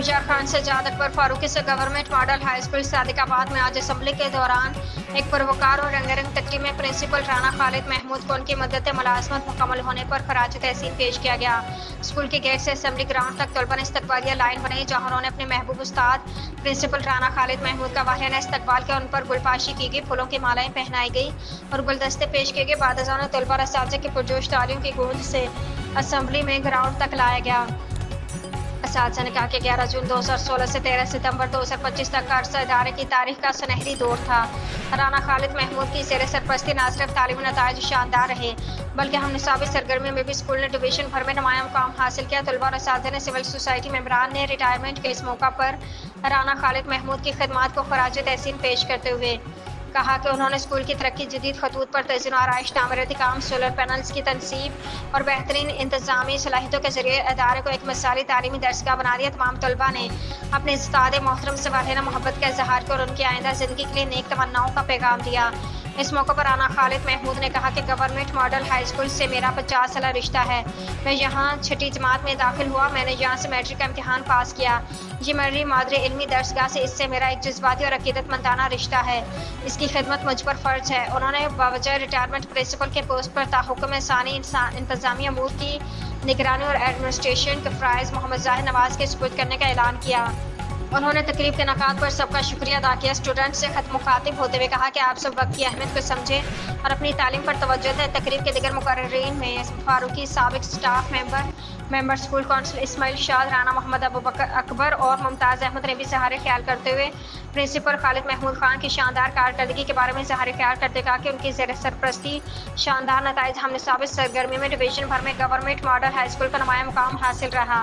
गुलजार खान सज्जाद अकबर फारूकी से government model high school Sadiqabad में आज असेंबली के दौरान एक पुरवकार और रंगारंग तकरीब में प्रिंसिपल राना खालिद महमूद को उनकी मुद्दत मुलाजमत मुकम्मल होने पर खराज तहसीन पेश किया गया। स्कूल के गेट से असेंबली ग्राउंड तक तलबा ने इस्तकबालिया लाइन बनाई, जहां उन्होंने अपने महबूब उस्ताद प्रिंसिपल राना खालिद महमूद का वाहियाना इस्तकबाल किया। उन पर गुलपाशी की गई, फूलों की मालाएं पहनाई गई और गुलदस्ते पेश किए गए। बाद अज़ान तलबा और असातिज़ा की पुरजोश तालियों की गूंज से असेंबली में ग्राउंड तक लाया गया। असातिज़ा ने कहा कि 11 जून 2016 से 13 सितंबर 2025 तक का अरसा इदारे की तारीख का सुनहरी दौर था। राना खालिद महमूद की ज़ेर सरपरस्ती न सिर्फ तालीमी नताइज शानदार रहे, बल्कि हम निसाबी सरगर्मियों में भी स्कूल ने डिवीज़न भर में नुमाया मुकाम हासिल किया। तलबा और असातिज़ा ने, सिविल सोसाइटी मेंबरान ने रिटायरमेंट के इस मौका पर राना खालिद महमूद की खिदमात को खराज तहसीन पेश करते हुए कहा कि उन्होंने स्कूल की तरक्की जदीद खतूत पर तज़ीन आराइश, तामीराती काम, सोलर पैनल्स की तनसीब और बेहतरीन इंतजामी सलाहियतों के जरिए इदारे को एक मिसाली तालीमी दरसगाह बना दिया। तमाम तलबा ने अपने उस्ताद मोहतरम से वाहियाना मोहब्बत का इजहार किया और उनकी आइंदा ज़िंदगी के लिए नेक तमन्नाओं का पैगाम दिया। इस मौके पर राना खालिद महमूद ने कहा कि गवर्नमेंट मॉडल हाई स्कूल से मेरा 50 साल रिश्ता है। मैं यहाँ 6ठी जमात में दाखिल हुआ। मैंने यहाँ से मैट्रिक का इम्तिहान पास किया। ये मेरी मादरे इल्मी दरसगाह से इससे मेरा एक जज्बाती और अकीदतमंदाना रिश्ता है। इसकी खिदमत मुझ पर फ़र्ज है। उन्होंने बावजह रिटायरमेंट प्रिंसिपल के पोस्ट पर ताहुक्म सानी इंतजामी अमूर की निगरानी और एडमिनिस्ट्रेशन के फ़राइज़ मोहम्मद ज़ाहिर नवाज़ के सुपुर्द करने का ऐलान किया। उन्होंने तकरीब के नकात पर सबका शुक्रिया अदा किया। स्टूडेंट से खत मुखातिब होते हुए कहा कि आप सब वक्त की अहमियत को समझें और अपनी तालीम पर तवज्जो दें। तकरीब के दिगर मुकर्रिरीन में फारूकी साबिक staff member school council Ismail Shah, Rana Mohammad Abu Bakar Akbar और मुमताज़ अहमद ने भी इज़हार ख्याल करते हुए प्रिंसिपल खालिद महमूद खान की शानदार कारकर्दगी के बारे में इज़हार ख्याल करते कहा कि उनकी ज़ेर सरपरस्ती शानदार नताइज हमने साबित सरगर्मी में डिवीज़न भर में गवर्नमेंट मॉडल हाई स्कूल का नुमाया मुकाम हासिल रहा।